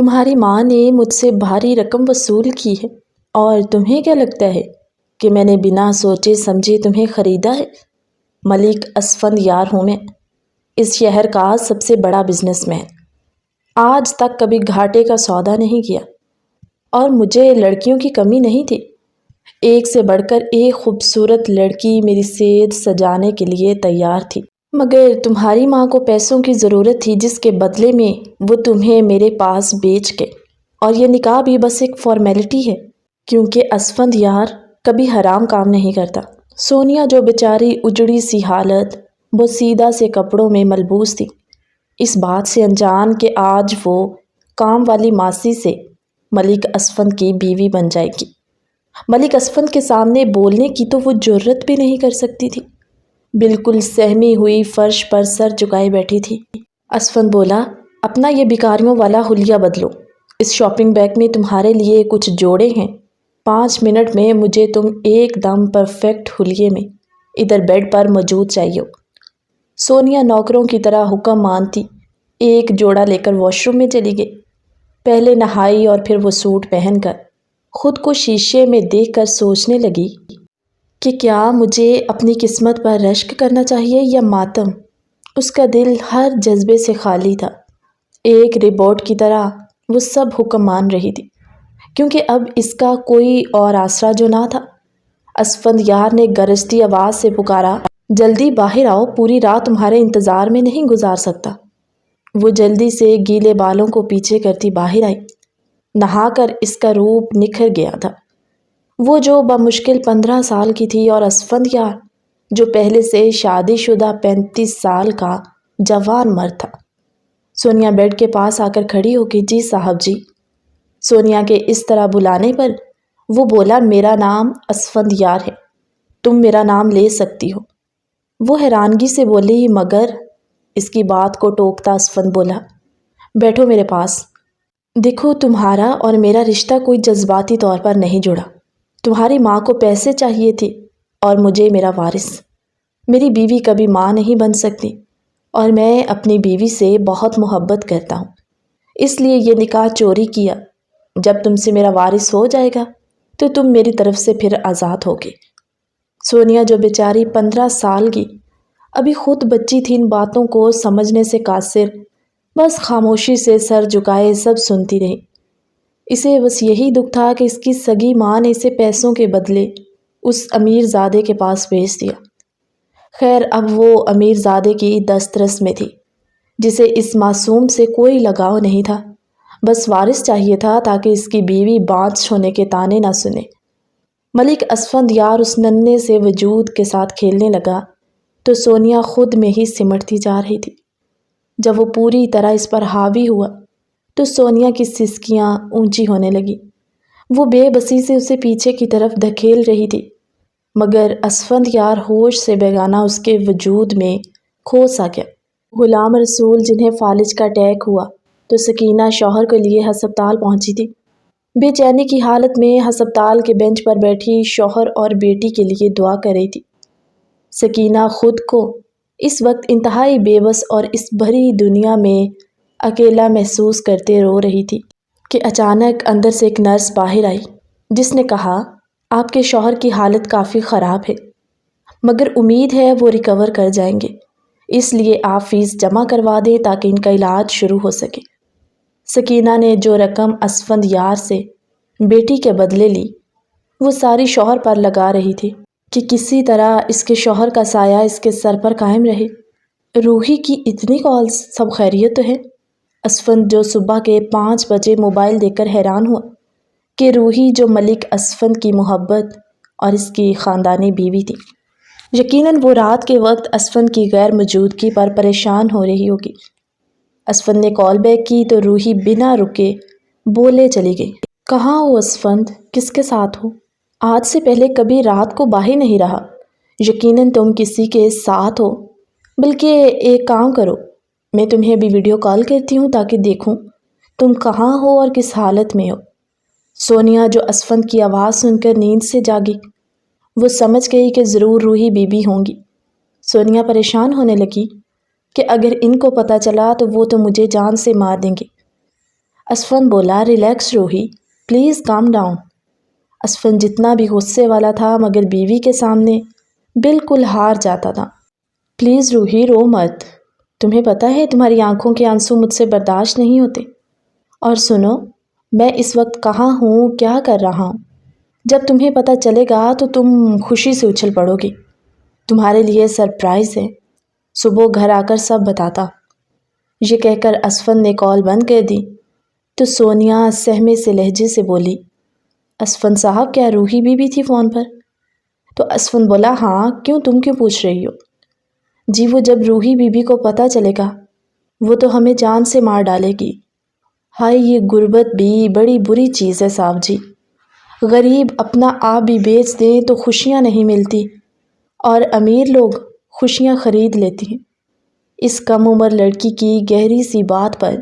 تمہاری ماں نے مجھ سے بھاری رقم وصول کی ہے اور تمہیں کیا لگتا ہے کہ میں نے بنا سوچے سمجھے تمہیں خریدا ہے؟ ملک اسفندیار ہوں میں، اس شہر کا سب سے بڑا بزنس مین۔ آج تک کبھی گھاٹے کا سودا نہیں کیا، اور مجھے لڑکیوں کی کمی نہیں تھی۔ ایک سے بڑھ کر ایک خوبصورت لڑکی میری صحت سجانے کے لیے تیار تھی، مگر تمہاری ماں کو پیسوں کی ضرورت تھی، جس کے بدلے میں وہ تمہیں میرے پاس بیچ کے، اور یہ نکاح بھی بس ایک فارمیلٹی ہے، کیونکہ اسفندیار کبھی حرام کام نہیں کرتا۔ سونیا جو بیچاری اجڑی سی حالت، وہ سیدھا سے کپڑوں میں ملبوس تھی، اس بات سے انجان کہ آج وہ کام والی ماسی سے ملک اسفند کی بیوی بن جائے گی۔ ملک اسفند کے سامنے بولنے کی تو وہ جرت بھی نہیں کر سکتی تھی، بالکل سہمی ہوئی فرش پر سر جھکائے بیٹھی تھی۔ اسفند بولا، اپنا یہ بیکاریوں والا حلیہ بدلو، اس شاپنگ بیگ میں تمہارے لیے کچھ جوڑے ہیں، 5 منٹ میں مجھے تم ایک دم پرفیکٹ حلیے میں ادھر بیڈ پر موجود چاہیے ہو۔ سونیا نوکروں کی طرح حکم مانتی ایک جوڑا لے کر واش روم میں چلی گئی۔ پہلے نہائی اور پھر وہ سوٹ پہن کر خود کو شیشے میں دیکھ کر سوچنے لگی کہ کیا مجھے اپنی قسمت پر رشک کرنا چاہیے یا ماتم۔ اس کا دل ہر جذبے سے خالی تھا، ایک روبوٹ کی طرح وہ سب حکم مان رہی تھی، کیونکہ اب اس کا کوئی اور آسرا جو نہ تھا۔ اسفندیار نے گرجتی آواز سے پکارا، جلدی باہر آؤ، پوری رات تمہارے انتظار میں نہیں گزار سکتا۔ وہ جلدی سے گیلے بالوں کو پیچھے کرتی باہر آئی۔ نہا کر اس کا روپ نکھر گیا تھا، وہ جو بمشکل 15 سال کی تھی، اور اسفندیار جو پہلے سے شادی شدہ 35 سال کا جوان مرد تھا۔ سونیا بیڈ کے پاس آ کر کھڑی ہو گئی۔ جی صاحب جی۔ سونیا کے اس طرح بلانے پر وہ بولا، میرا نام اسفندیار ہے، تم میرا نام لے سکتی ہو۔ وہ حیرانگی سے بولی، مگر؟ اس کی بات کو ٹوکتا اسفند بولا، بیٹھو میرے پاس۔ دیکھو، تمہارا اور میرا رشتہ کوئی جذباتی طور پر نہیں جڑا۔ تمہاری ماں کو پیسے چاہیے تھے اور مجھے میرا وارث۔ میری بیوی کبھی ماں نہیں بن سکتی، اور میں اپنی بیوی سے بہت محبت کرتا ہوں، اس لیے یہ نکاح چوری کیا۔ جب تم سے میرا وارث ہو جائے گا تو تم میری طرف سے پھر آزاد ہوگے۔ سونیا جو بیچاری 15 سال کی ابھی خود بچی تھی، ان باتوں کو سمجھنے سے قاصر، بس خاموشی سے سر جھکائے سب سنتی رہی۔ اسے بس یہی دکھ تھا کہ اس کی سگی ماں نے اسے پیسوں کے بدلے اس امیر زادے کے پاس بھیج دیا۔ خیر، اب وہ امیر زادے کی دسترس میں تھی، جسے اس معصوم سے کوئی لگاؤ نہیں تھا، بس وارث چاہیے تھا تاکہ اس کی بیوی بانجھ ہونے کے طعنے نہ سنے۔ ملک اسفندیار اس ننھے سے وجود کے ساتھ کھیلنے لگا تو سونیا خود میں ہی سمٹتی جا رہی تھی۔ جب وہ پوری طرح اس پر حاوی ہوا تو سونیا کی سسکیاں اونچی ہونے لگی۔ وہ بے بسی سے اسے پیچھے کی طرف دھکیل رہی تھی، مگر اسفندیار ہوش سے بیگانہ اس کے وجود میں کھو سا گیا۔ غلام رسول جنہیں فالج کا اٹیک ہوا تو سکینہ شوہر کے لیے ہسپتال پہنچی تھی۔ بے چینی کی حالت میں ہسپتال کے بینچ پر بیٹھی شوہر اور بیٹی کے لیے دعا کر رہی تھی۔ سکینہ خود کو اس وقت انتہائی بے بس اور اس بھری دنیا میں اکیلا محسوس کرتے رو رہی تھی کہ اچانک اندر سے ایک نرس باہر آئی، جس نے کہا، آپ کے شوہر کی حالت کافی خراب ہے، مگر امید ہے وہ ریکور کر جائیں گے، اس لیے آپ فیس جمع کروا دیں تاکہ ان کا علاج شروع ہو سکے۔ سکینہ نے جو رقم اسفندیار سے بیٹی کے بدلے لی، وہ ساری شوہر پر لگا رہی تھی کہ کسی طرح اس کے شوہر کا سایہ اس کے سر پر قائم رہے۔ روحی کی اتنی کالز، سب خیریت تو ہے؟ اسفند جو صبح کے 5 بجے موبائل دیکھ کر حیران ہوا کہ روحی جو ملک اسفند کی محبت اور اس کی خاندانی بیوی تھی، یقیناً وہ رات کے وقت اسفند کی غیر موجودگی پر پریشان ہو رہی ہوگی۔ اسفند نے کال بیک کی تو روحی بنا رکے بولے چلی گئی، کہاں ہو اسفند؟ کس کے ساتھ ہو؟ آج سے پہلے کبھی رات کو باہر نہیں رہا، یقیناً تم کسی کے ساتھ ہو۔ بلکہ ایک کام کرو، میں تمہیں ابھی ویڈیو کال کرتی ہوں تاکہ دیکھوں تم کہاں ہو اور کس حالت میں ہو۔ سونیا جو اسفند کی آواز سن کر نیند سے جاگی، وہ سمجھ گئی کہ ضرور روحی بی بی ہوں گی۔ سونیا پریشان ہونے لگی کہ اگر ان کو پتہ چلا تو وہ تو مجھے جان سے مار دیں گے۔ اسفند بولا، relax Roohi, please calm down. Asfand جتنا بھی غصے والا تھا مگر بیوی کے سامنے بالکل ہار جاتا تھا۔ پلیز روحی رو مت، تمہیں پتہ ہے تمہاری آنکھوں کے آنسو مجھ سے برداشت نہیں ہوتے۔ اور سنو، میں اس وقت کہاں ہوں، کیا کر رہا ہوں، جب تمہیں پتہ چلے گا تو تم خوشی سے اچھل پڑو گی۔ تمہارے لیے سرپرائز ہے، صبح گھر آ کر سب بتاتا۔ یہ کہہ کر اسفند نے کال بند کر دی تو سونیا سہمے سے لہجے سے بولی، اسفند صاحب کیا روحی بھی تھی فون پر؟ تو اسفند بولا، ہاں، کیوں، تم کیوں پوچھ رہی ہو؟ جی وہ جب روحی بی کو پتہ چلے گا وہ تو ہمیں جان سے مار ڈالے گی۔ ہائے یہ غربت بھی بڑی بری چیز ہے صاحب جی، غریب اپنا آپ بھی بیچ دیں تو خوشیاں نہیں ملتی اور امیر لوگ خوشیاں خرید لیتی ہیں۔ اس کم عمر لڑکی کی گہری سی بات پر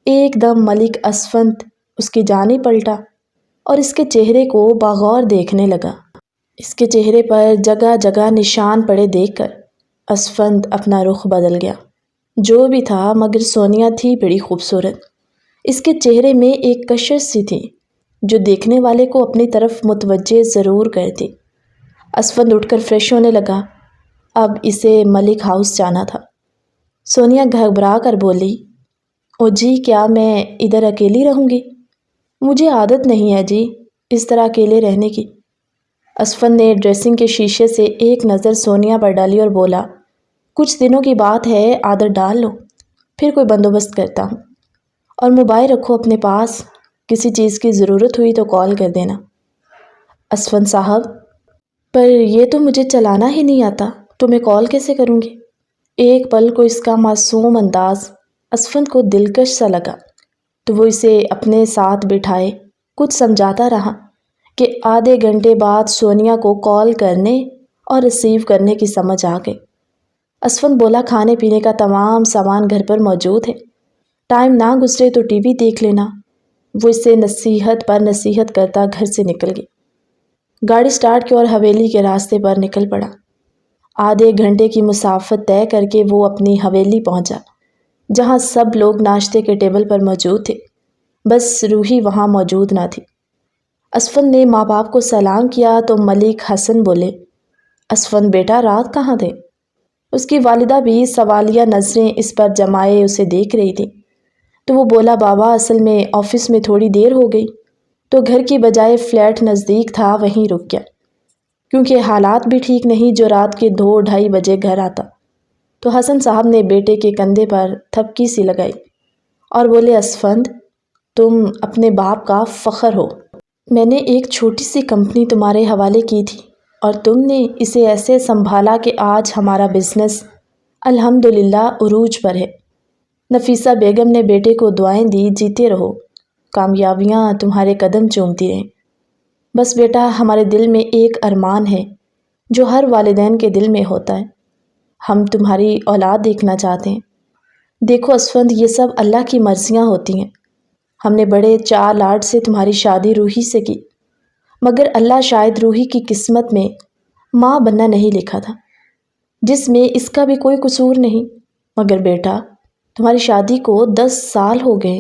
ایک دم ملک اسفند اس کی جانب پلٹا اور اس کے چہرے کو باغور دیکھنے لگا۔ اس کے چہرے پر جگہ جگہ نشان پڑے دیکھ کر اسفند اپنا رخ بدل گیا۔ جو بھی تھا مگر سونیا تھی بڑی خوبصورت۔ اس کے چہرے میں ایک کشش سی تھی جو دیکھنے والے کو اپنی طرف متوجہ ضرور کرتی۔ اسفند اٹھ کر فریش ہونے لگا، اب اسے ملک ہاؤس جانا تھا۔ سونیا گھبرا کر بولی، او جی کیا میں ادھر اکیلی رہوں گی؟ مجھے عادت نہیں ہے جی اس طرح اکیلے رہنے کی۔ اسفند نے ڈریسنگ کے شیشے سے ایک نظر سونیا پر ڈالی اور بولا، کچھ دنوں کی بات ہے، عادت ڈال لو، پھر کوئی بندوبست کرتا ہوں، اور موبائل رکھو اپنے پاس، کسی چیز کی ضرورت ہوئی تو کال کر دینا۔ اسفند صاحب، پر یہ تو مجھے چلانا ہی نہیں آتا، تو میں کال کیسے کروں گی؟ ایک پل کو اس کا معصوم انداز اسفند کو دلکش سا لگا تو وہ اسے اپنے ساتھ بٹھائے کچھ سمجھاتا رہا کہ آدھے گھنٹے بعد سونیا کو کال کرنے اور ریسیو کرنے کی سمجھ آ گئی۔ اسفند بولا، کھانے پینے کا تمام سامان گھر پر موجود ہے، ٹائم نہ گزرے تو ٹی وی دیکھ لینا۔ وہ اس سے نصیحت پر نصیحت کرتا گھر سے نکل گئی۔ گاڑی سٹارٹ کی اور حویلی کے راستے پر نکل پڑا۔ آدھے گھنٹے کی مسافت طے کر کے وہ اپنی حویلی پہنچا جہاں سب لوگ ناشتے کے ٹیبل پر موجود تھے، بس روحی وہاں موجود نہ تھی۔ اسفند نے ماں باپ کو سلام کیا تو ملک حسن بولے، اسفند بیٹا رات کہاں تھے؟ اس کی والدہ بھی سوالیہ نظریں اس پر جمائے اسے دیکھ رہی تھی تو وہ بولا، بابا اصل میں آفس میں تھوڑی دیر ہو گئی تو گھر کی بجائے فلیٹ نزدیک تھا وہیں رک گیا، کیونکہ حالات بھی ٹھیک نہیں، جو رات کے 2-2:30 بجے گھر آتا۔ تو حسن صاحب نے بیٹے کے کندھے پر تھپکی سی لگائی اور بولے، اسفند تم اپنے باپ کا فخر ہو، میں نے ایک چھوٹی سی کمپنی تمہارے حوالے کی تھی اور تم نے اسے ایسے سنبھالا کہ آج ہمارا بزنس الحمدللہ عروج پر ہے۔ نفیسہ بیگم نے بیٹے کو دعائیں دی، جیتے رہو، کامیابیاں تمہارے قدم چومتی رہیں۔ بس بیٹا ہمارے دل میں ایک ارمان ہے جو ہر والدین کے دل میں ہوتا ہے، ہم تمہاری اولاد دیکھنا چاہتے ہیں۔ دیکھو اسفند، یہ سب اللہ کی مرضیاں ہوتی ہیں، ہم نے بڑے چار لاڈ سے تمہاری شادی روحی سے کی، مگر اللہ شاید روحی کی قسمت میں ماں بننا نہیں لکھا تھا، جس میں اس کا بھی کوئی قصور نہیں۔ مگر بیٹا تمہاری شادی کو 10 سال ہو گئے،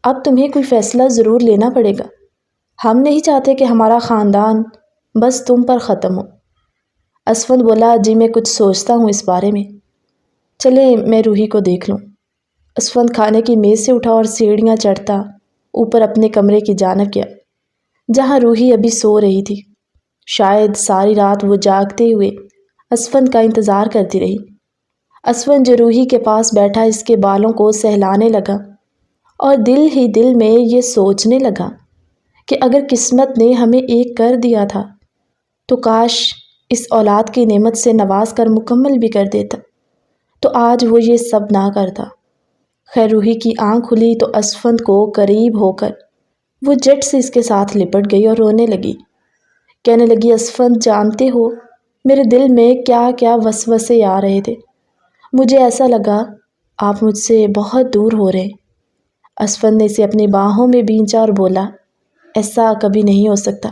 اب تمہیں کوئی فیصلہ ضرور لینا پڑے گا، ہم نہیں چاہتے کہ ہمارا خاندان بس تم پر ختم ہو۔ اسفند بولا، جی میں کچھ سوچتا ہوں اس بارے میں، چلے میں روحی کو دیکھ لوں۔ اسفند کھانے کی میز سے اٹھا اور سیڑھیاں چڑھتا اوپر اپنے کمرے کی جانب گیا جہاں روحی ابھی سو رہی تھی۔ شاید ساری رات وہ جاگتے ہوئے اسفند کا انتظار کرتی رہی۔ اسفند جو روحی کے پاس بیٹھا اس کے بالوں کو سہلانے لگا اور دل ہی دل میں یہ سوچنے لگا کہ اگر قسمت نے ہمیں ایک کر دیا تھا تو کاش اس اولاد کی نعمت سے نواز کر مکمل بھی کر دیتا، تو آج وہ یہ سب نہ کرتا۔ خیر روحی کی آنکھ کھلی تو اسفند کو قریب ہو کر وہ جٹ سے اس کے ساتھ لپٹ گئی اور رونے لگی، کہنے لگی، اسفند جانتے ہو میرے دل میں کیا کیا وسوسے آ رہے تھے، مجھے ایسا لگا آپ مجھ سے بہت دور ہو رہے۔ اسفند نے اسے اپنی باہوں میں بھینچا اور بولا، ایسا کبھی نہیں ہو سکتا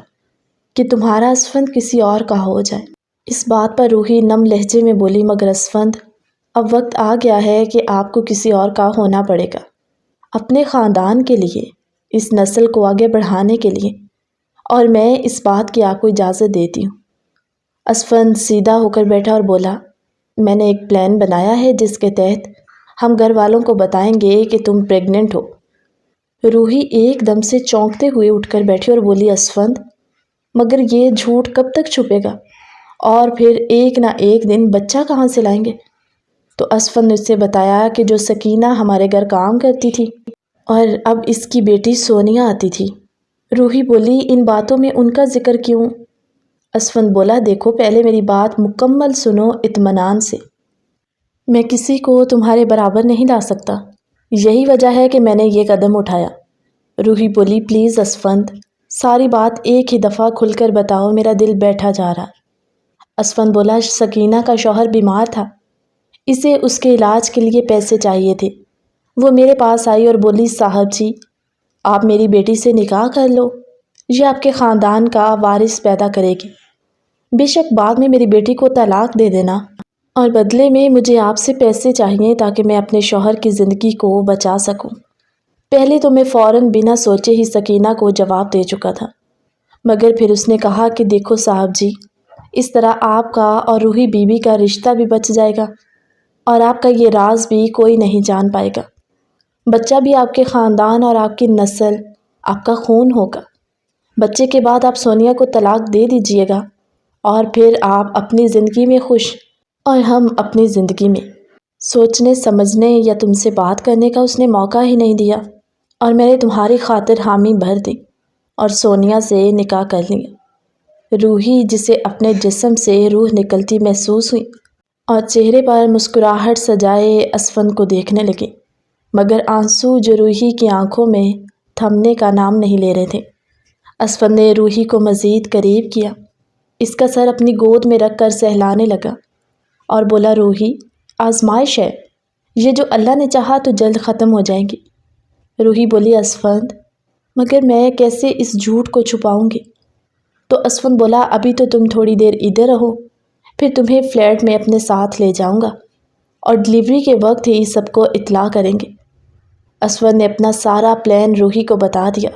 کہ تمہارا اسفند کسی اور کا ہو جائے۔ اس بات پر روحی نم لہجے میں بولی، مگر اسفند اب وقت آ گیا ہے کہ آپ کو کسی اور کا ہونا پڑے گا، اپنے خاندان کے لیے، اس نسل کو آگے بڑھانے کے لیے، اور میں اس بات کی آپ کو اجازت دیتی ہوں۔ اسفند سیدھا ہو کر بیٹھا اور بولا، میں نے ایک پلان بنایا ہے جس کے تحت ہم گھر والوں کو بتائیں گے کہ تم پریگننٹ ہو۔ روحی ایک دم سے چونکتے ہوئے اٹھ کر بیٹھی اور بولی، اسفند، مگر یہ جھوٹ کب تک چھپے گا؟ اور پھر ایک نہ ایک دن بچہ کہاں سے لائیں گے؟ تو اسفند نے اس سے بتایا کہ جو سکینہ ہمارے گھر کام کرتی تھی اور اب اس کی بیٹی سونیا آتی تھی۔ روحی بولی، ان باتوں میں ان کا ذکر کیوں؟ اسفند بولا، دیکھو پہلے میری بات مکمل سنو اطمینان سے۔ میں کسی کو تمہارے برابر نہیں لا سکتا، یہی وجہ ہے کہ میں نے یہ قدم اٹھایا۔ روحی بولی، پلیز اسفند، ساری بات ایک ہی دفعہ کھل کر بتاؤ، میرا دل بیٹھا جا رہا۔ اسفند بولا، سکینہ کا شوہر بیمار تھا، اسے اس کے علاج کے لیے پیسے چاہیے تھے۔ وہ میرے پاس آئی اور بولی، صاحب جی، آپ میری بیٹی سے نکاح کر لو، یہ آپ کے خاندان کا وارث پیدا کرے گی۔ بے شک بعد میں میری بیٹی کو طلاق دے دینا، اور بدلے میں مجھے آپ سے پیسے چاہیے تاکہ میں اپنے شوہر کی زندگی کو بچا سکوں۔ پہلے تو میں فوراً بنا سوچے ہی سکینہ کو جواب دے چکا تھا، مگر پھر اس نے کہا کہ دیکھو صاحب جی، اس طرح آپ کا اور روحی بیوی کا رشتہ بھی بچ جائے گا، اور آپ کا یہ راز بھی کوئی نہیں جان پائے گا۔ بچہ بھی آپ کے خاندان اور آپ کی نسل، آپ کا خون ہوگا۔ بچے کے بعد آپ سونیا کو طلاق دے دیجئے گا، اور پھر آپ اپنی زندگی میں خوش، اور ہم اپنی زندگی میں۔ سوچنے سمجھنے یا تم سے بات کرنے کا اس نے موقع ہی نہیں دیا، اور میں نے تمہاری خاطر حامی بھر دی اور سونیا سے نکاح کر لیا۔ روحی، جسے اپنے جسم سے روح نکلتی محسوس ہوئی، اور چہرے پر مسکراہٹ سجائے اسفند کو دیکھنے لگی، مگر آنسو جو روحی کی آنکھوں میں تھمنے کا نام نہیں لے رہے تھے۔ اسفند نے روحی کو مزید قریب کیا، اس کا سر اپنی گود میں رکھ کر سہلانے لگا اور بولا، روحی، آزمائش ہے، یہ جو اللہ نے چاہا تو جلد ختم ہو جائیں گی۔ روحی بولی، اسفند، مگر میں کیسے اس جھوٹ کو چھپاؤں گی؟ تو اسفند بولا، ابھی تو تم تھوڑی دیر ادھر رہو، پھر تمہیں فلیٹ میں اپنے ساتھ لے جاؤں گا، اور ڈیلیوری کے وقت ہی سب کو اطلاع کریں گے۔ اسفند نے اپنا سارا پلان روحی کو بتا دیا،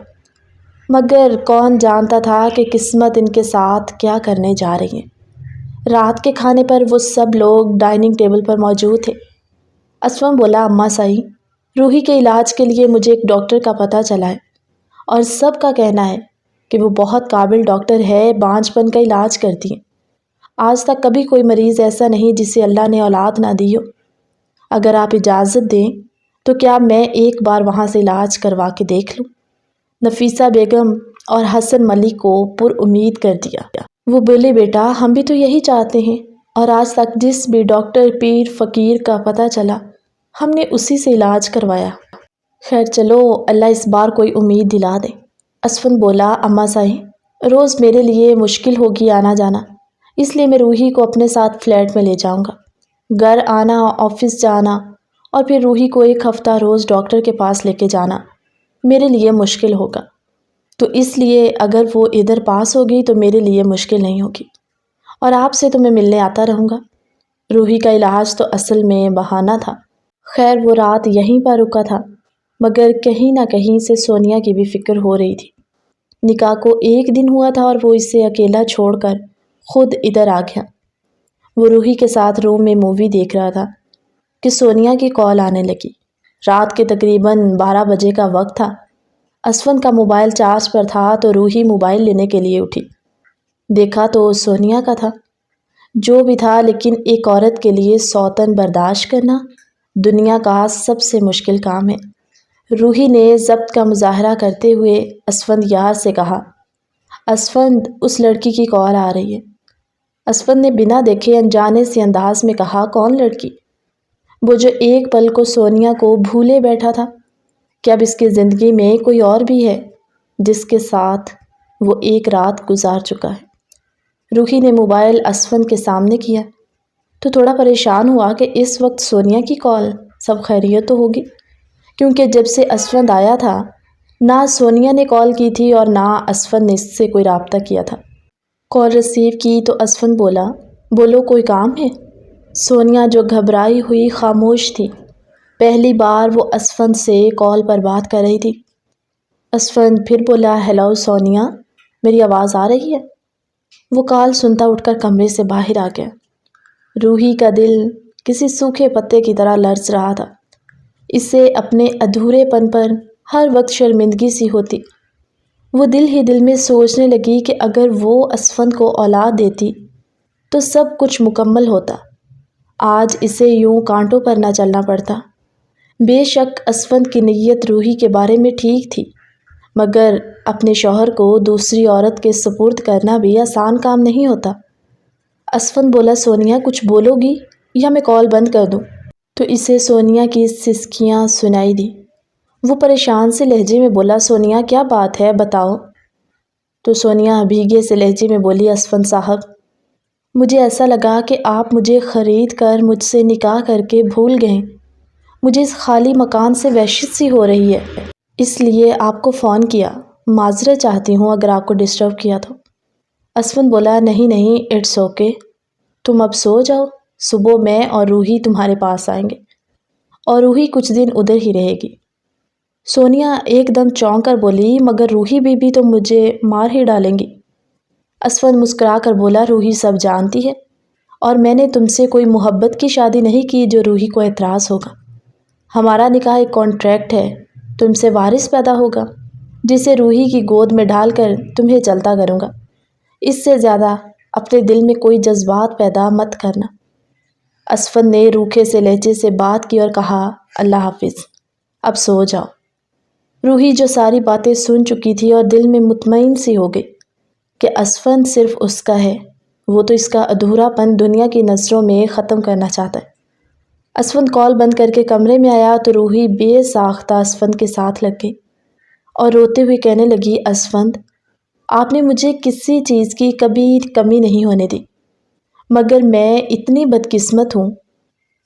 مگر کون جانتا تھا کہ قسمت ان کے ساتھ کیا کرنے جا رہی ہے۔ رات کے کھانے پر وہ سب لوگ ڈائننگ ٹیبل پر موجود تھے۔ اسفند بولا، اماں صاحب، روحی کے علاج کے لیے مجھے ایک ڈاکٹر کا پتہ چلا ہے، اور سب کا کہنا ہے کہ وہ بہت قابل ڈاکٹر ہے، بانجھ پن کا علاج کرتی ہیں۔ آج تک کبھی کوئی مریض ایسا نہیں جسے اللہ نے اولاد نہ دی ہو۔ اگر آپ اجازت دیں تو کیا میں ایک بار وہاں سے علاج کروا کے دیکھ لوں؟ نفیسہ بیگم اور حسن ملک کو پر امید کر دیا۔ وہ بولے، بیٹا، ہم بھی تو یہی چاہتے ہیں، اور آج تک جس بھی ڈاکٹر، پیر، فقیر کا پتہ چلا، ہم نے اسی سے علاج کروایا۔ خیر چلو، اللہ اس بار کوئی امید دلا دے۔ اسفند بولا، اماں صاحب، روز میرے لیے مشکل ہوگی آنا جانا، اس لیے میں روحی کو اپنے ساتھ فلیٹ میں لے جاؤں گا۔ گھر آنا، آفس جانا، اور پھر روحی کو ایک ہفتہ روز ڈاکٹر کے پاس لے کے جانا میرے لیے مشکل ہوگا، تو اس لیے اگر وہ ادھر پاس ہوگی تو میرے لیے مشکل نہیں ہوگی، اور آپ سے تو میں ملنے آتا رہوں گا۔ روحی کا علاج تو اصل میں بہانہ تھا۔ خیر وہ رات یہیں پر رکا تھا، مگر کہیں نہ کہیں سے سونیا کی بھی فکر ہو رہی تھی۔ نکاح کو ایک دن ہوا تھا اور وہ اسے اکیلا چھوڑ کر خود ادھر آ گیا۔ وہ روحی کے ساتھ روم میں مووی دیکھ رہا تھا کہ سونیا کی کال آنے لگی۔ رات کے تقریباً 12 بجے کا وقت تھا۔ اسفند کا موبائل چارج پر تھا تو روحی موبائل لینے کے لیے اٹھی۔ دیکھا تو سونیا کا تھا۔ جو بھی تھا، لیکن ایک عورت کے لیے سوتن برداشت کرنا دنیا کا سب سے مشکل کام ہے۔ روحی نے ضبط کا مظاہرہ کرتے ہوئے اسفند یار سے کہا، اسفند، اس لڑکی کی کال آ رہی ہے۔ اسفند نے بنا دیکھے انجانے سے انداز میں کہا، کون لڑکی؟ وہ جو ایک پل کو سونیا کو بھولے بیٹھا تھا، کہ اب اس کی زندگی میں کوئی اور بھی ہے جس کے ساتھ وہ ایک رات گزار چکا ہے۔ روحی نے موبائل اسفند کے سامنے کیا تو تھوڑا پریشان ہوا کہ اس وقت سونیا کی کال، سب خیریت تو ہوگی، کیونکہ جب سے اسفند آیا تھا نہ سونیا نے کال کی تھی اور نہ اسفند نے اس سے کوئی رابطہ کیا تھا۔ کال ریسیو کی تو اسفند بولا، بولو، کوئی کام ہے؟ سونیا جو گھبرائی ہوئی خاموش تھی۔ پہلی بار وہ اسفند سے کال پر بات کر رہی تھی۔ اسفند پھر بولا، ہیلو سونیا، میری آواز آ رہی ہے؟ وہ کال سنتا اٹھ کر کمرے سے باہر آ گیا۔ روحی کا دل کسی سوکھے پتے کی طرح لرز رہا تھا۔ اسے اپنے ادھورے پن پر ہر وقت شرمندگی سی ہوتی۔ وہ دل ہی دل میں سوچنے لگی کہ اگر وہ اسفند کو اولاد دیتی تو سب کچھ مکمل ہوتا۔ آج اسے یوں کانٹوں پر نہ چلنا پڑتا۔ بے شک اسفند کی نیت روحی کے بارے میں ٹھیک تھی، مگر اپنے شوہر کو دوسری عورت کے سپرد کرنا بھی آسان کام نہیں ہوتا۔ اسفند بولا، سونیا کچھ بولو گی یا میں کال بند کر دوں؟ تو اسے سونیا کی سسکیاں سنائی دی۔ وہ پریشان سے لہجے میں بولا، سونیا کیا بات ہے بتاؤ؟ تو سونیا بھیگے سے لہجے میں بولی، اسفند صاحب، مجھے ایسا لگا کہ آپ مجھے خرید کر مجھ سے نکاح کر کے بھول گئے۔ مجھے اس خالی مکان سے وحشت سی ہو رہی ہے، اس لیے آپ کو فون کیا۔ معذرت چاہتی ہوں اگر آپ کو ڈسٹرب کیا تو۔ اسفند بولا، نہیں نہیں، اٹس اوکے، تم اب سو جاؤ، صبح میں اور روحی تمہارے پاس آئیں گے، اور روحی کچھ دن ادھر ہی رہے گی۔ سونیا ایک دم چونک کر بولی، مگر روحی بی تو مجھے مار ہی ڈالیں گی۔ اسفند مسکرا کر بولا، روحی سب جانتی ہے، اور میں نے تم سے کوئی محبت کی شادی نہیں کی جو روحی کو اعتراض ہوگا۔ ہمارا نکاح ایک کانٹریکٹ ہے، تم سے وارث پیدا ہوگا جسے روحی کی گود میں ڈال کر تمہیں چلتا کروں گا۔ اس سے زیادہ اپنے دل میں کوئی جذبات پیدا مت کرنا۔ اسفند نے روکھے سے لہجے سے بات کی اور کہا، اللہ حافظ، اب سو جاؤ۔ روحی جو ساری باتیں سن چکی تھی اور دل میں مطمئن سی ہو گئی کہ اسفند صرف اس کا ہے، وہ تو اس کا ادھورا پن دنیا کی نظروں میں ختم کرنا چاہتا ہے۔ اسفند کال بند کر کے کمرے میں آیا تو روحی بے ساختہ اسفند کے ساتھ لگ گئی اور روتے ہوئے کہنے لگی، اسفند، آپ نے مجھے کسی چیز کی کبھی کمی نہیں ہونے دی، مگر میں اتنی بدقسمت ہوں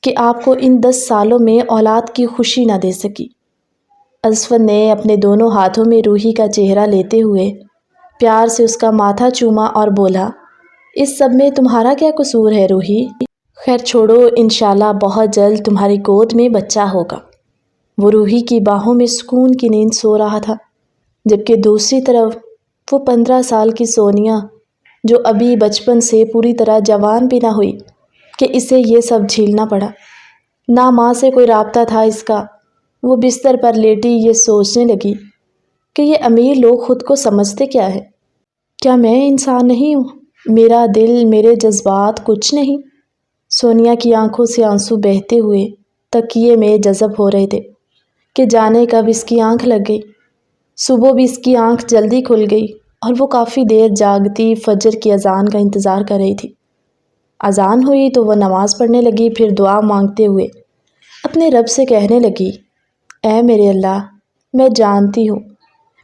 کہ آپ کو ان 10 سالوں میں اولاد کی خوشی نہ دے سکی۔ اسفند نے اپنے دونوں ہاتھوں میں روحی کا چہرہ لیتے ہوئے پیار سے اس کا ماتھا چوما اور بولا، اس سب میں تمہارا کیا قصور ہے روحی؟ خیر چھوڑو، انشاءاللہ بہت جلد تمہاری گود میں بچہ ہوگا۔ وہ روحی کی باہوں میں سکون کی نیند سو رہا تھا، جبکہ دوسری طرف وہ 15 سال کی سونیا، جو ابھی بچپن سے پوری طرح جوان بھی نہ ہوئی کہ اسے یہ سب جھیلنا پڑا۔ نہ ماں سے کوئی رابطہ تھا اس کا۔ وہ بستر پر لیٹی یہ سوچنے لگی کہ یہ امیر لوگ خود کو سمجھتے کیا ہے؟ کیا میں انسان نہیں ہوں؟ میرا دل، میرے جذبات کچھ نہیں؟ سونیا کی آنکھوں سے آنسو بہتے ہوئے تکیے میں جذب ہو رہے تھے کہ جانے کب اس کی آنکھ لگ گئی۔ صبح بھی اس کی آنکھ جلدی کھل گئی اور وہ کافی دیر جاگتی فجر کی اذان کا انتظار کر رہی تھی۔ اذان ہوئی تو وہ نماز پڑھنے لگی، پھر دعا مانگتے ہوئے اپنے رب سے کہنے لگی، اے میرے اللہ، میں جانتی ہوں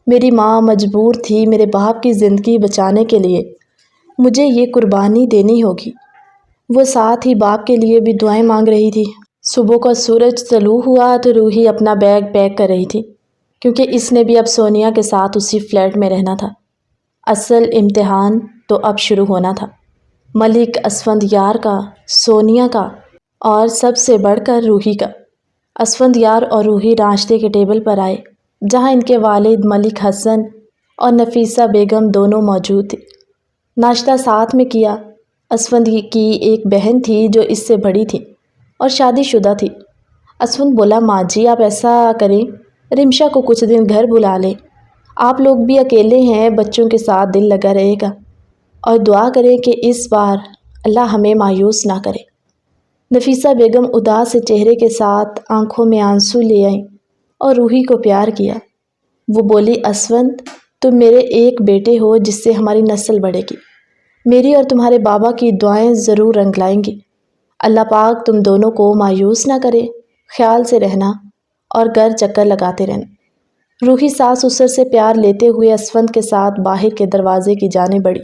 میری ماں مجبور تھی میرے باپ کی زندگی بچانے کے لیے، مجھے یہ قربانی دینی ہوگی۔ وہ ساتھ ہی باپ کے لیے بھی دعائیں مانگ رہی تھی۔ صبح کا سورج طلوع ہوا تو روحی اپنا بیگ پیک کر رہی تھی، کیونکہ اس نے بھی اب سونیا کے ساتھ اسی فلیٹ میں رہنا تھا۔ اصل امتحان تو اب شروع ہونا تھا، ملک اسفند یار کا، سونیا کا، اور سب سے بڑھ کر روحی کا۔ اسفند یار اور روحی ناشتے کے ٹیبل پر آئے، جہاں ان کے والد ملک حسن اور نفیسہ بیگم دونوں موجود تھے۔ ناشتہ ساتھ میں کیا۔ اسفند کی ایک بہن تھی جو اس سے بڑی تھی اور شادی شدہ تھی۔ اسفند بولا، ماں جی آپ ایسا کریں، رمشا کو کچھ دن گھر بلا لیں، آپ لوگ بھی اکیلے ہیں، بچوں کے ساتھ دل لگا رہے گا، اور دعا کریں کہ اس بار اللہ ہمیں مایوس نہ کرے۔ نفیسہ بیگم اداس سے چہرے کے ساتھ آنکھوں میں آنسو لے آئیں اور روحی کو پیار کیا۔ وہ بولی، اسفند، تم میرے ایک بیٹے ہو جس سے ہماری نسل بڑھے گی، میری اور تمہارے بابا کی دعائیں ضرور رنگ لائیں گی۔ اللہ پاک تم دونوں کو مایوس نہ کرے، خیال سے رہنا اور گھر چکر لگاتے رہنا۔ روحی ساس سسر سے پیار لیتے ہوئے اسفند کے ساتھ باہر کے دروازے کی جانب بڑھی۔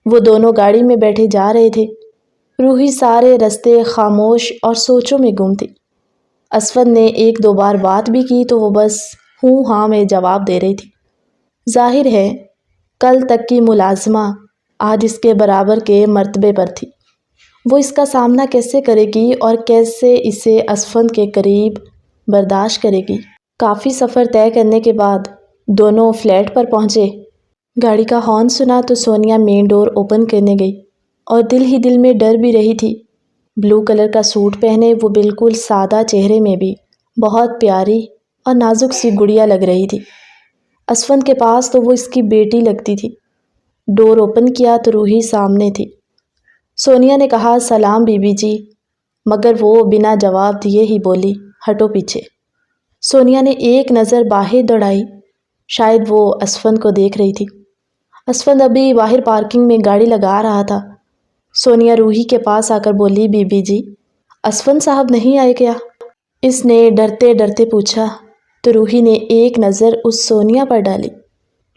وہ دونوں گاڑی میں بیٹھے جا رہے تھے۔ روحی سارے رستے خاموش اور سوچوں میں گم تھی۔ اسفند نے 1-2 بار بات بھی کی تو وہ بس ہوں ہاں میں جواب دے رہی تھی۔ ظاہر ہے کل تک کی ملازمہ آج اس کے برابر کے مرتبے پر تھی۔ وہ اس کا سامنا کیسے کرے گی اور کیسے اسے اسفند کے قریب برداشت کرے گی۔ کافی سفر طے کرنے کے بعد دونوں فلیٹ پر پہنچے۔ گاڑی کا ہارن سنا تو سونیا مین ڈور اوپن کرنے گئی اور دل ہی دل میں ڈر بھی رہی تھی۔ بلو کلر کا سوٹ پہنے وہ بالکل سادہ چہرے میں بھی بہت پیاری اور نازک سی گڑیا لگ رہی تھی۔ اسفند کے پاس تو وہ اس کی بیٹی لگتی تھی۔ ڈور اوپن کیا تو روحی سامنے تھی۔ سونیا نے کہا، سلام بی بی جی، مگر وہ بنا جواب دیے ہی بولی، ہٹو پیچھے۔ سونیا نے ایک نظر باہر دوڑائی، شاید وہ اسفند کو دیکھ رہی تھی۔ اسفند ابھی باہر پارکنگ میں گاڑی لگا رہا تھا۔ سونیا روحی کے پاس آ کر بولی، بی بی جی، اسفند صاحب نہیں آئے کیا؟ اس نے ڈرتے ڈرتے پوچھا تو روحی نے ایک نظر اس سونیا پر ڈالی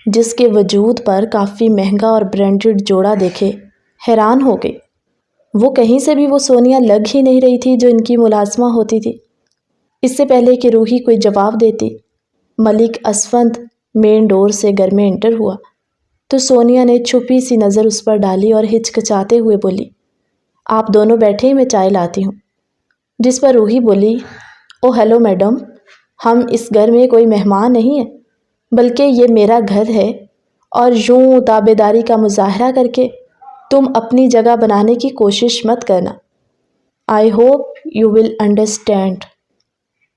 جس کے وجود پر کافی مہنگا اور برانڈڈ جوڑا دیکھے حیران ہو گئی۔ وہ کہیں سے بھی وہ سونیا لگ ہی نہیں رہی تھی جو ان کی ملازمہ ہوتی تھی۔ اس سے پہلے کہ روحی کوئی جواب دیتی، ملک اسفند مین ڈور سے گھر میں انٹر ہوا تو سونیا نے چھپی سی نظر اس پر ڈالی اور ہچکچاتے ہوئے بولی، آپ دونوں بیٹھے، میں چائے لاتی ہوں۔ جس پر روحی بولی، او ہیلو میڈم، ہم اس گھر میں کوئی مہمان نہیں ہیں، بلکہ یہ میرا گھر ہے، اور یوں تابعداری کا مظاہرہ کر کے تم اپنی جگہ بنانے کی کوشش مت کرنا۔ I hope you will understand.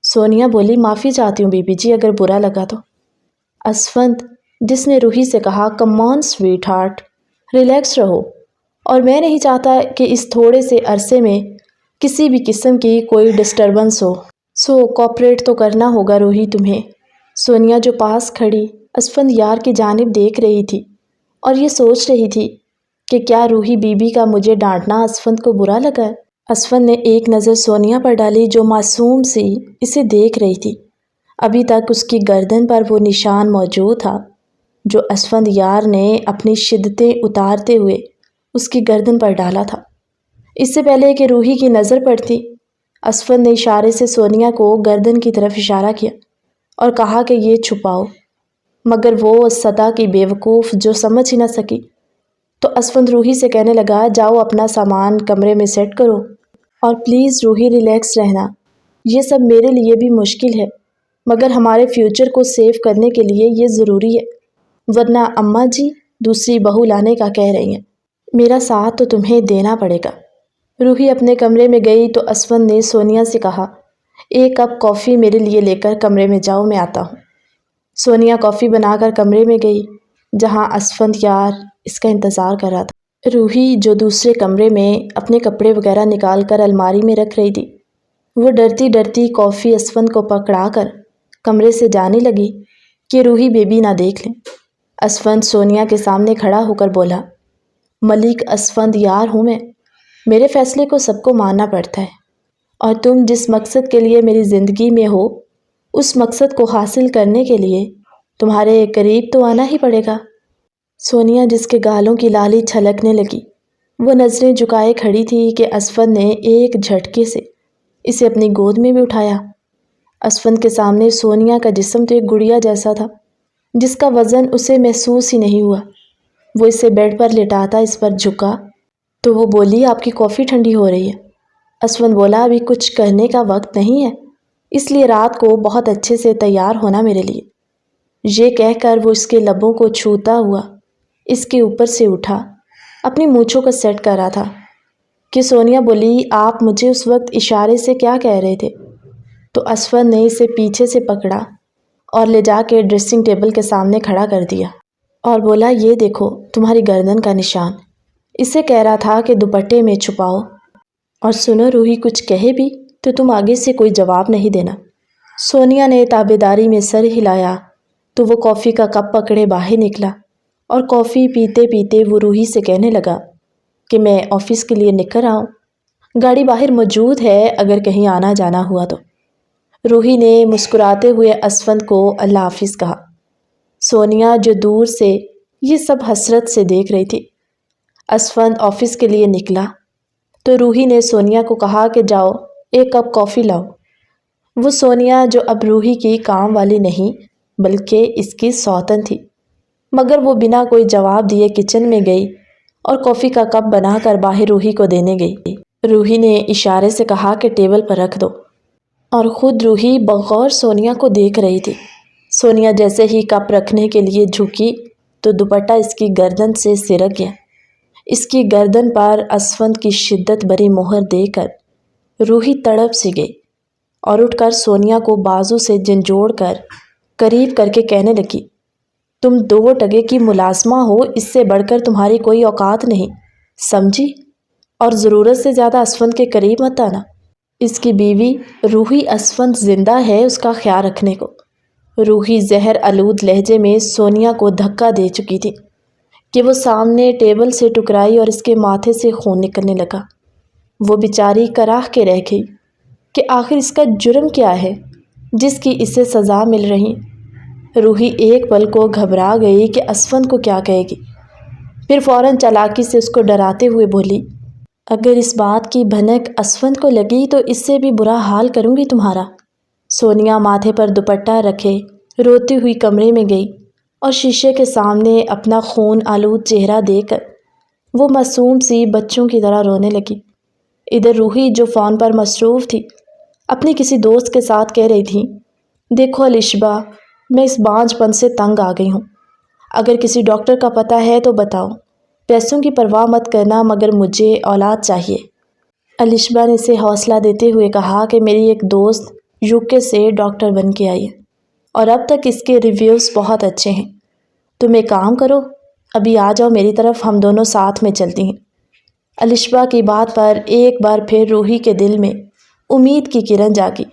Sonia بولی، معافی چاہتی ہوں بی بی جی اگر برا لگا تو۔ اسفند، جس نے روحی سے کہا، کم آن سویٹ ہارٹ، ریلیکس رہو، اور میں نہیں چاہتا کہ اس تھوڑے سے عرصے میں کسی بھی قسم کی کوئی ڈسٹربنس ہو، سو کوآپریٹ تو کرنا ہوگا روحی تمہیں۔ سونیا جو پاس کھڑی اسفند یار کی جانب دیکھ رہی تھی اور یہ سوچ رہی تھی کہ کیا روحی بی بی کا مجھے ڈانٹنا اسفند کو برا لگا ہے۔ اسفند نے ایک نظر سونیا پر ڈالی جو معصوم سی اسے دیکھ رہی تھی۔ ابھی تک اس کی گردن پر وہ نشان موجود تھا جو اسفند یار نے اپنی شدتیں اتارتے ہوئے اس کی گردن پر ڈالا تھا۔ اس سے پہلے کہ روحی کی نظر پڑتی، اسفند نے اشارے سے سونیا کو گردن کی طرف اشارہ کیا اور کہا کہ یہ چھپاؤ، مگر وہ سطح کی بیوقوف جو سمجھ ہی نہ سکی تو اسفند روحی سے کہنے لگا، جاؤ اپنا سامان کمرے میں سیٹ کرو، اور پلیز روحی ریلیکس رہنا، یہ سب میرے لیے بھی مشکل ہے مگر ہمارے فیوچر کو سیو کرنے کے لیے یہ ضروری ہے، ورنہ اماں جی دوسری بہو لانے کا کہہ رہی ہیں، میرا ساتھ تو تمہیں دینا پڑے گا۔ روحی اپنے کمرے میں گئی تو اسفند نے سونیا سے کہا، ایک کپ کافی میرے لیے لے کر کمرے میں جاؤ، میں آتا ہوں۔ سونیا کافی بنا کر کمرے میں گئی جہاں اسفند یار اس کا انتظار کر رہا تھا۔ روحی جو دوسرے کمرے میں اپنے کپڑے وغیرہ نکال کر الماری میں رکھ رہی تھی، وہ ڈرتی ڈرتی کافی اسفند کو پکڑا کر کمرے سے جانے لگی کہ روحی بیبی نہ دیکھ لیں۔ اسفند سونیا کے سامنے کھڑا ہو کر بولا، ملک اسفند یار ہوں میں، میرے فیصلے کو سب کو ماننا پڑتا ہے، اور تم جس مقصد کے لیے میری زندگی میں ہو اس مقصد کو حاصل کرنے کے لیے تمہارے قریب تو آنا ہی پڑے گا۔ سونیا جس کے گالوں کی لالی چھلکنے لگی وہ نظریں جھکائے کھڑی تھی کہ اسفند نے ایک جھٹکے سے اسے اپنی گود میں بھی اٹھایا۔ اسفند کے سامنے سونیا کا جسم تو ایک گڑیا جیسا تھا جس کا وزن اسے محسوس ہی نہیں ہوا۔ وہ اسے بیڈ پر لٹاتا اس پر جھکا تو وہ بولی، آپ کی کافی ٹھنڈی ہو رہی ہے۔ اسفند بولا، ابھی کچھ کرنے کا وقت نہیں ہے، اس لیے رات کو بہت اچھے سے تیار ہونا میرے لیے۔ یہ کہہ کر وہ اس کے لبوں کو چھوتا ہوا اس کے اوپر سے اٹھا، اپنی مونچھوں کو سیٹ کر رہا تھا کہ سونیا بولی، آپ مجھے اس وقت اشارے سے کیا کہہ رہے تھے؟ تو اسفند نے اسے پیچھے سے پکڑا اور لے جا کے ڈریسنگ ٹیبل کے سامنے کھڑا کر دیا اور بولا، یہ دیکھو تمہاری گردن کا نشان، اسے کہہ رہا تھا کہ دوپٹے میں چھپاؤ، اور سنو روحی کچھ کہے بھی تو تم آگے سے کوئی جواب نہیں دینا۔ سونیا نے تابعداری میں سر ہلایا تو وہ کافی کا کپ پکڑے باہر نکلا اور کافی پیتے پیتے وہ روحی سے کہنے لگا کہ میں آفس کے لیے نکل رہا ہوں، گاڑی باہر موجود ہے اگر کہیں آنا جانا ہوا تو۔ روحی نے مسکراتے ہوئے اسفند کو اللہ حافظ کہا۔ سونیا جو دور سے یہ سب حسرت سے دیکھ رہی تھی، اسفند آفس کے لیے نکلا تو روحی نے سونیا کو کہا کہ جاؤ ایک کپ کافی لاؤ۔ وہ سونیا جو اب روحی کی کام والی نہیں بلکہ اس کی سوتن تھی، مگر وہ بنا کوئی جواب دیے کچن میں گئی اور کافی کا کپ بنا کر باہر روحی کو دینے گئی۔ روحی نے اشارے سے کہا کہ ٹیبل پر رکھ دو، اور خود روحی بغور سونیا کو دیکھ رہی تھی۔ سونیا جیسے ہی کپ رکھنے کے لیے جھکی تو دوپٹہ اس کی گردن سے سرک گیا۔ اس کی گردن پر اسفند کی شدت بری مہر دے کر روحی تڑپ سی گئی اور اٹھ کر سونیا کو بازو سے جھنجھوڑ کر قریب کر کے کہنے لگی، تم 2 ٹکے کی ملازمہ ہو، اس سے بڑھ کر تمہاری کوئی اوقات نہیں، سمجھی؟ اور ضرورت سے زیادہ اسفند کے قریب مت آنا۔ اس کی بیوی روحی اسفند زندہ ہے، اس کا خیال رکھنے کو۔ روحی زہر آلود لہجے میں سونیا کو دھکا دے چکی تھی کہ وہ سامنے ٹیبل سے ٹکرائی اور اس کے ماتھے سے خون نکلنے لگا۔ وہ بیچاری کراہ کے رہ گئی کہ آخر اس کا جرم کیا ہے جس کی اسے سزا مل رہی۔ روحی ایک پل کو گھبرا گئی کہ اسفند کو کیا کہے گی، پھر فوراً چالاکی سے اس کو ڈراتے ہوئے بولی، اگر اس بات کی بھنک اسفند کو لگی تو اس سے بھی برا حال کروں گی تمہارا۔ سونیا ماتھے پر دوپٹہ رکھے روتی ہوئی کمرے میں گئی اور شیشے کے سامنے اپنا خون آلود چہرہ دیکھ کر وہ معصوم سی بچوں کی طرح رونے لگی۔ ادھر روحی جو فون پر مصروف تھی اپنی کسی دوست کے ساتھ کہہ رہی تھی، دیکھو الشبہ، میں اس بانجھ پن سے تنگ آ گئی ہوں، اگر کسی ڈاکٹر کا پتہ ہے تو بتاؤ، پیسوں کی پرواہ مت کرنا مگر مجھے اولاد چاہیے۔ الشبہ نے اسے حوصلہ دیتے ہوئے کہا کہ میری ایک دوست UK سے ڈاکٹر بن کے آئی ہے اور اب تک اس کے ریویوز بہت اچھے ہیں۔ تم ایک کام کرو، ابھی آ جاؤ میری طرف، ہم دونوں ساتھ میں چلتی ہیں۔ الشبہ کی بات پر ایک بار پھر روحی کے دل میں امید کی کرن جاگی،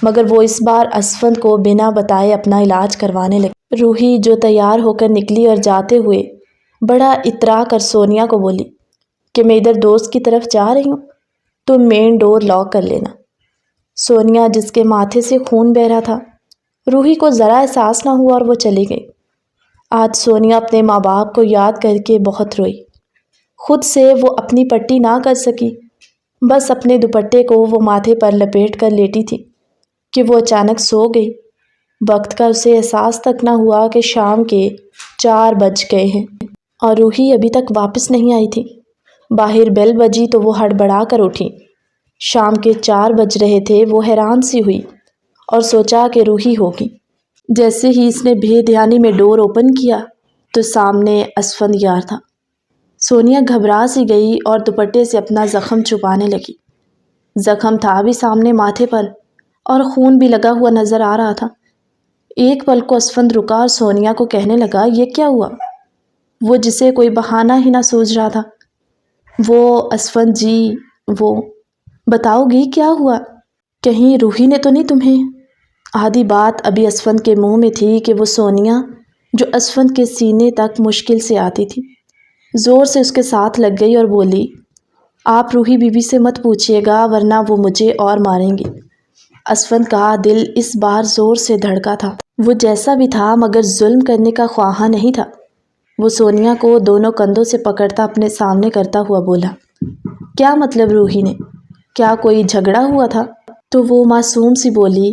مگر وہ اس بار اسفند کو بنا بتائے اپنا علاج کروانے لگی۔ روحی جو تیار ہو کر نکلی اور جاتے ہوئے بڑا اترا کر سونیا کو بولی کہ میں ادھر دوست کی طرف جا رہی ہوں، تم مین ڈور لاک کر لینا۔ سونیا جس کے ماتھے سے خون بہہ رہا تھا، روحی کو ذرا احساس نہ ہوا اور وہ چلی گئی۔ آج سونیا اپنے ماں باپ کو یاد کر کے بہت روئی۔ خود سے وہ اپنی پٹی نہ کر سکی، بس اپنے دوپٹے کو وہ ماتھے پر لپیٹ کر لیٹی تھی کہ وہ اچانک سو گئی۔ وقت کا اسے احساس تک نہ ہوا کہ شام کے 4 بج گئے ہیں اور روحی ابھی تک واپس نہیں آئی تھی۔ باہر بیل بجی تو وہ ہڑبڑا کر اٹھی۔ شام کے 4 بج رہے تھے۔ وہ حیران سی ہوئی اور سوچا کہ روحی ہوگی۔ جیسے ہی اس نے بے دھیانی میں ڈور اوپن کیا تو سامنے اسفند یار تھا۔ سونیا گھبرا سی گئی اور دوپٹے سے اپنا زخم چھپانے لگی۔ زخم تھا بھی سامنے ماتھے پر اور خون بھی لگا ہوا نظر آ رہا تھا۔ ایک پل کو اسفند رکا اور سونیا کو کہنے لگا، یہ کیا ہوا؟ وہ جسے کوئی بہانہ ہی نہ سوچ رہا تھا۔ وہ اسفند جی، وہ بتاؤ گی کیا ہوا؟ کہیں روحی نے تو نہیں تمہیں؟ آدھی بات ابھی اسفند کے منہ میں تھی کہ وہ سونیا جو اسفند کے سینے تک مشکل سے آتی تھی زور سے اس کے ساتھ لگ گئی اور بولی، آپ روحی بی بی سے مت پوچھیے گا ورنہ وہ مجھے اور ماریں گی۔ اسفند کا دل اس بار زور سے دھڑکا تھا۔ وہ جیسا بھی تھا مگر ظلم کرنے کا خواہاں نہیں تھا۔ وہ سونیا کو دونوں کندھوں سے پکڑتا اپنے سامنے کرتا ہوا بولا، کیا مطلب روحی نے؟ کیا کوئی جھگڑا ہوا تھا؟ تو وہ معصوم سی بولی،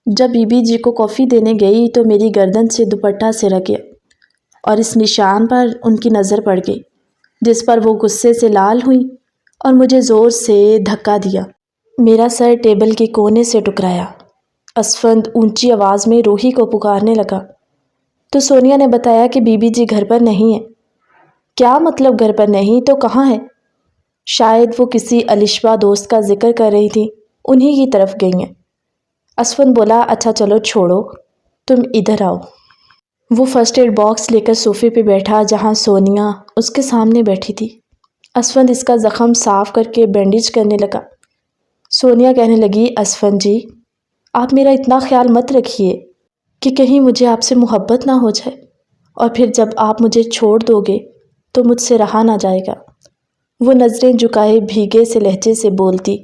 جب بی بی جی کو کافی دینے گئی تو میری گردن سے دوپٹہ سرک گیا اور اس نشان پر ان کی نظر پڑ گئی، جس پر وہ غصے سے لال ہوئیں اور مجھے زور سے دھکا دیا۔ میرا سر ٹیبل کے کونے سے ٹکرایا۔ اسفند اونچی آواز میں روحی کو پکارنے لگا تو سونیا نے بتایا کہ بی بی جی گھر پر نہیں ہے۔ کیا مطلب گھر پر نہیں؟ تو کہاں ہے؟ شاید وہ کسی الشبہ دوست کا ذکر کر رہی تھی، انہی کی طرف گئی ہیں۔ اسفند بولا، اچھا چلو چھوڑو، تم ادھر آؤ۔ وہ فرسٹ ایڈ باکس لے کر صوفے پہ بیٹھا جہاں سونیا اس کے سامنے بیٹھی تھی۔ اسفند اس کا زخم صاف کر کے بینڈیج کرنے لگا۔ سونیا کہنے لگی، اسفند جی، آپ میرا اتنا خیال مت رکھیے کہ کہیں مجھے آپ سے محبت نہ ہو جائے اور پھر جب آپ مجھے چھوڑ دو گے تو مجھ سے رہا نہ جائے گا۔ وہ نظریں جھکائے بھیگے سے لہجے سے بولتی۔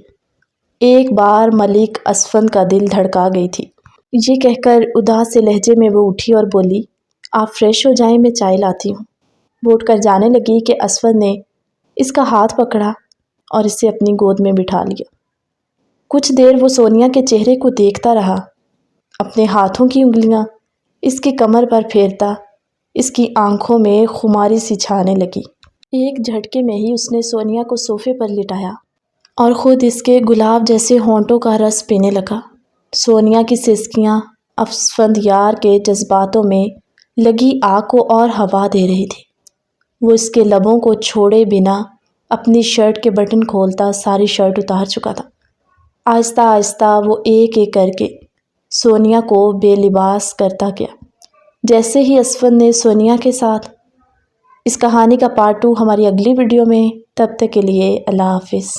ایک بار ملک اسفند کا دل دھڑکا گئی تھی۔ یہ کہہ کر اداس سے لہجے میں وہ اٹھی اور بولی، آپ فریش ہو جائیں، میں چائے لاتی ہوں۔ وہ اٹھ کر جانے لگی کہ اسفند نے اس کا ہاتھ پکڑا اور اسے اپنی گود میں بٹھا لیا۔ کچھ دیر وہ سونیا کے چہرے کو دیکھتا رہا، اپنے ہاتھوں کی انگلیاں اس کی کمر پر پھیرتا، اس کی آنکھوں میں خماری سی چھانے لگی۔ ایک جھٹکے میں ہی اس نے سونیا کو صوفے پر لٹایا اور خود اس کے گلاب جیسے ہونٹوں کا رس پینے لگا۔ سونیا کی سسکیاں اسفندیار کے جذباتوں میں لگی آگ کو اور ہوا دے رہی تھی۔ وہ اس کے لبوں کو چھوڑے بنا اپنی شرٹ کے بٹن کھولتا ساری شرٹ اتار چکا تھا۔ آہستہ آہستہ وہ ایک ایک کر کے سونیا کو بے لباس کرتا گیا۔ جیسے ہی اسفند نے سونیا کے ساتھ۔ اس کہانی کا پارٹ 2 ہماری اگلی ویڈیو میں۔ تب تک کے لیے اللہ حافظ۔